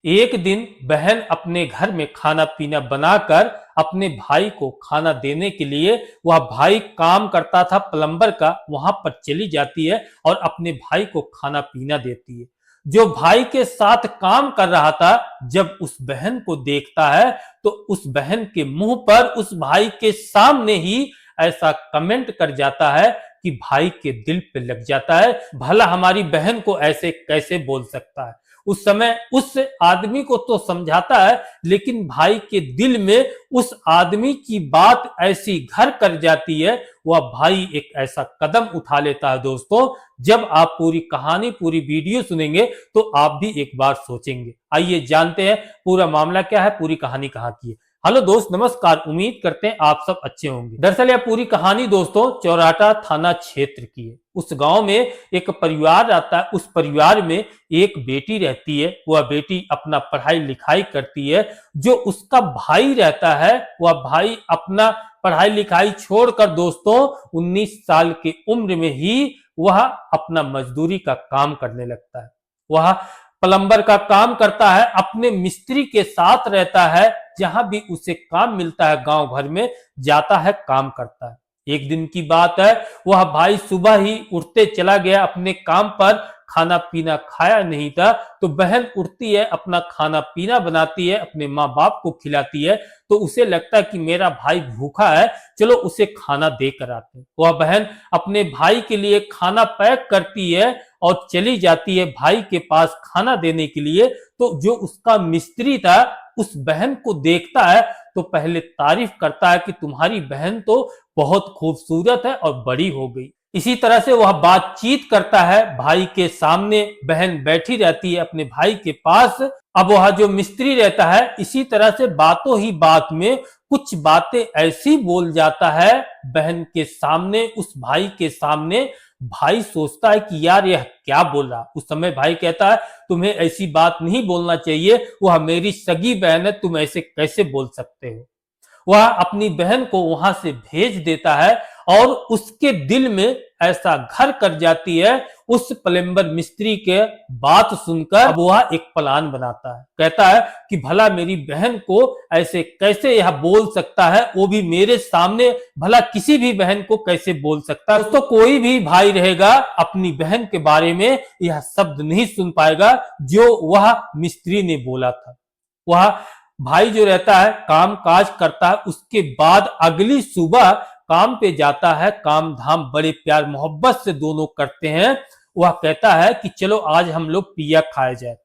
एक दिन बहन अपने घर में खाना पीना बनाकर अपने भाई को खाना देने के लिए, वह भाई काम करता था प्लम्बर का, वहां पर चली जाती है और अपने भाई को खाना पीना देती है। जो भाई के साथ काम कर रहा था, जब उस बहन को देखता है तो उस बहन के मुंह पर उस भाई के सामने ही ऐसा कमेंट कर जाता है कि भाई के दिल पे लग जाता है, भला हमारी बहन को ऐसे कैसे बोल सकता है। उस समय उस आदमी को तो समझाता है, लेकिन भाई के दिल में उस आदमी की बात ऐसी घर कर जाती है, वह भाई एक ऐसा कदम उठा लेता है। दोस्तों, जब आप पूरी कहानी पूरी वीडियो सुनेंगे तो आप भी एक बार सोचेंगे। आइए जानते हैं पूरा मामला क्या है, पूरी कहानी कहाँ की है। हेलो दोस्त, नमस्कार। उम्मीद करते हैं आप सब अच्छे होंगे। दरअसल यह पूरी कहानी दोस्तों चौराटा थाना क्षेत्र की है। उस गांव में एक परिवार रहता है, उस परिवार में एक बेटी रहती है। वह बेटी अपना पढ़ाई लिखाई करती है। जो उसका भाई रहता है, वह भाई अपना पढ़ाई लिखाई छोड़कर दोस्तों 19 साल की उम्र में ही वह अपना मजदूरी का काम करने लगता है। वह प्लम्बर का काम करता है, अपने मिस्त्री के साथ रहता है, जहां भी उसे काम मिलता है गांव भर में जाता है, काम करता है। एक दिन की बात है, वह भाई सुबह ही उठते चला गया अपने काम पर, खाना पीना खाया नहीं था। तो बहन उठती है, अपना खाना पीना बनाती है, अपने माँ बाप को खिलाती है। तो उसे लगता है कि मेरा भाई भूखा है, चलो उसे खाना दे कर आते हैं। वह बहन अपने भाई के लिए खाना पैक करती है और चली जाती है भाई के पास खाना देने के लिए। तो जो उसका मिस्त्री था, उस बहन को देखता है तो पहले तारीफ करता है कि तुम्हारी बहन तो बहुत खूबसूरत है और बड़ी हो गई। इसी तरह से वह बातचीत करता है भाई के सामने। बहन बैठी रहती है अपने भाई के पास। अब वह जो मिस्त्री रहता है, इसी तरह से बातों ही बात में कुछ बातें ऐसी बोल जाता है बहन के सामने, उस भाई के सामने। भाई सोचता है कि यार यह क्या बोल रहा। उस समय भाई कहता है तुम्हें ऐसी बात नहीं बोलना चाहिए, वह मेरी सगी बहन है, तुम ऐसे कैसे बोल सकते हो। वह अपनी बहन को वहां से भेज देता है और उसके दिल में ऐसा घर कर जाती है उस प्लम्बर मिस्त्री के बात सुनकर। अब वह एक प्लान बनाता है, कहता है कि भला मेरी बहन को ऐसे कैसे यह बोल सकता है, वो भी मेरे सामने। भला किसी भी बहन को कैसे बोल सकता है। दोस्तों, कोई भी भाई रहेगा अपनी बहन के बारे में यह शब्द नहीं सुन पाएगा जो वह मिस्त्री ने बोला था। वह भाई जो रहता है काम काज करता है, उसके बाद अगली सुबह काम पे जाता है। काम धाम बड़े प्यार मोहब्बत से दोनों करते हैं। वह कहता है कि चलो आज हम लोग पिया खाया जाए।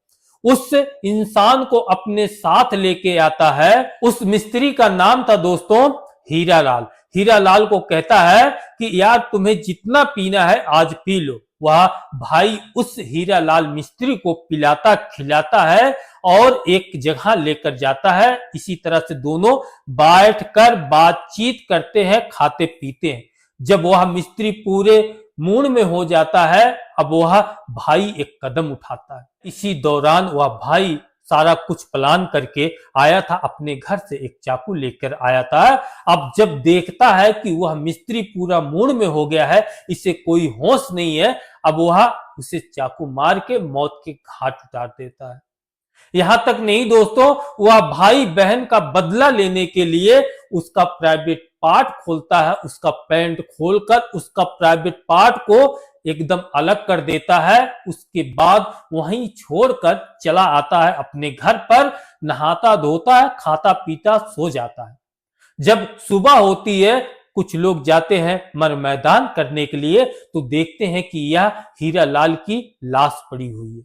उस इंसान को अपने साथ लेके आता है। उस मिस्त्री का नाम था दोस्तों हीरालाल। हीरालाल को कहता है कि यार तुम्हें जितना पीना है आज पी लो। वह भाई उस हीरालाल मिस्त्री को पिलाता खिलाता है और एक जगह लेकर जाता है। इसी तरह से दोनों बैठकर बातचीत करते हैं, खाते पीते हैं। जब वह मिस्त्री पूरे मूड में हो जाता है, अब वह भाई एक कदम उठाता है। इसी दौरान वह भाई सारा कुछ प्लान करके आया था, अपने घर से एक चाकू लेकर आया था। अब जब देखता है कि वह मिस्त्री पूरा मूड में हो गया है, इसे कोई होश नहीं है, अब वह उसे चाकू मार के मौत के घाट उतार देता है। यहां तक नहीं दोस्तों, वह भाई बहन का बदला लेने के लिए उसका प्राइवेट पार्ट खोलता है। उसका पैंट खोलकर उसका प्राइवेट पार्ट को एकदम अलग कर देता है। उसके बाद वहीं छोड़कर चला आता है अपने घर पर, नहाता धोता है, खाता पीता सो जाता है। जब सुबह होती है, कुछ लोग जाते हैं मर मैदान करने के लिए, तो देखते हैं कि यह हीरालाल की लाश पड़ी हुई है।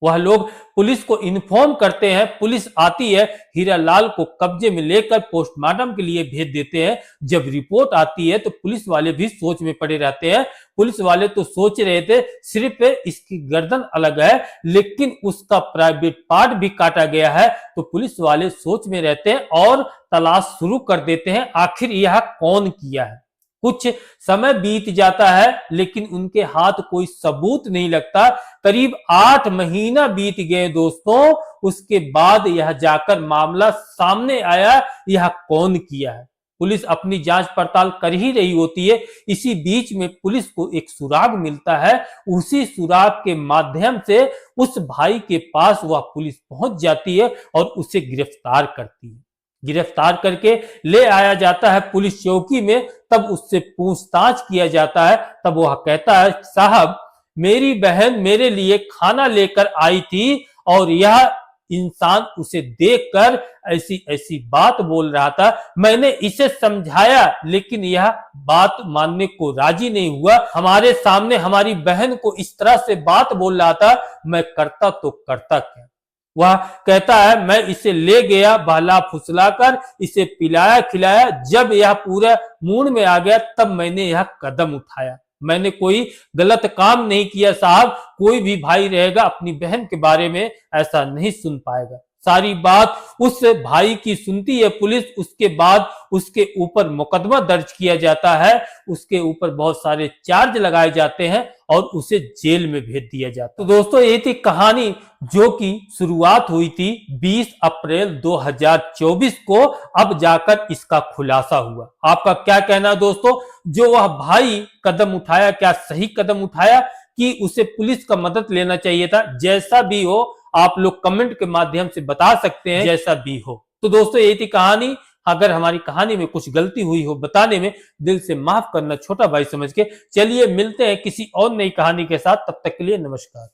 वह लोग पुलिस को इन्फॉर्म करते हैं। पुलिस आती है, हीरालाल को कब्जे में लेकर पोस्टमार्टम के लिए भेज देते हैं। जब रिपोर्ट आती है तो पुलिस वाले भी सोच में पड़े रहते हैं। पुलिस वाले तो सोच रहे थे सिर्फ इसकी गर्दन अलग है, लेकिन उसका प्राइवेट पार्ट भी काटा गया है। तो पुलिस वाले सोच में रहते हैं और तलाश शुरू कर देते हैं, आखिर यह कौन किया है। कुछ समय बीत जाता है, लेकिन उनके हाथ कोई सबूत नहीं लगता। करीब 8 महीना बीत गए दोस्तों। उसके बाद यह जाकर मामला सामने आया, यह कौन किया है। पुलिस अपनी जांच पड़ताल कर ही रही होती है। इसी बीच में पुलिस को एक सुराग मिलता है। उसी सुराग के माध्यम से उस भाई के पास वह पुलिस पहुंच जाती है और उसे गिरफ्तार करती है। गिरफ्तार करके ले आया जाता है पुलिस चौकी में। तब उससे पूछताछ किया जाता है। तब वह कहता है, साहब मेरी बहन मेरे लिए खाना लेकर आई थी और यह इंसान उसे देखकर ऐसी ऐसी बात बोल रहा था। मैंने इसे समझाया लेकिन यह बात मानने को राजी नहीं हुआ। हमारे सामने हमारी बहन को इस तरह से बात बोल रहा था, मैं करता तो करता क्या। वह कहता है, मैं इसे ले गया बहला फुसलाकर, इसे पिलाया खिलाया। जब यह पूरा मूड में आ गया तब मैंने यह कदम उठाया। मैंने कोई गलत काम नहीं किया साहब। कोई भी भाई रहेगा अपनी बहन के बारे में ऐसा नहीं सुन पाएगा। सारी बात उस भाई की सुनती है पुलिस। उसके बाद उसके ऊपर मुकदमा दर्ज किया जाता है। उसके ऊपर बहुत सारे चार्ज लगाए जाते हैं और उसे जेल में भेज दिया जाता है। तो दोस्तों ये थी कहानी जो कि शुरुआत हुई थी 20 अप्रैल 2024 को। अब जाकर इसका खुलासा हुआ। आपका क्या कहना है दोस्तों? जो वह भाई कदम उठाया, क्या सही कदम उठाया कि उसे पुलिस का मदद लेना चाहिए था? जैसा भी हो आप लोग कमेंट के माध्यम से बता सकते हैं, जैसा भी हो। तो दोस्तों ये थी कहानी। अगर हमारी कहानी में कुछ गलती हुई हो बताने में, दिल से माफ करना छोटा भाई समझ के। चलिए मिलते हैं किसी और नई कहानी के साथ। तब तक के लिए नमस्कार।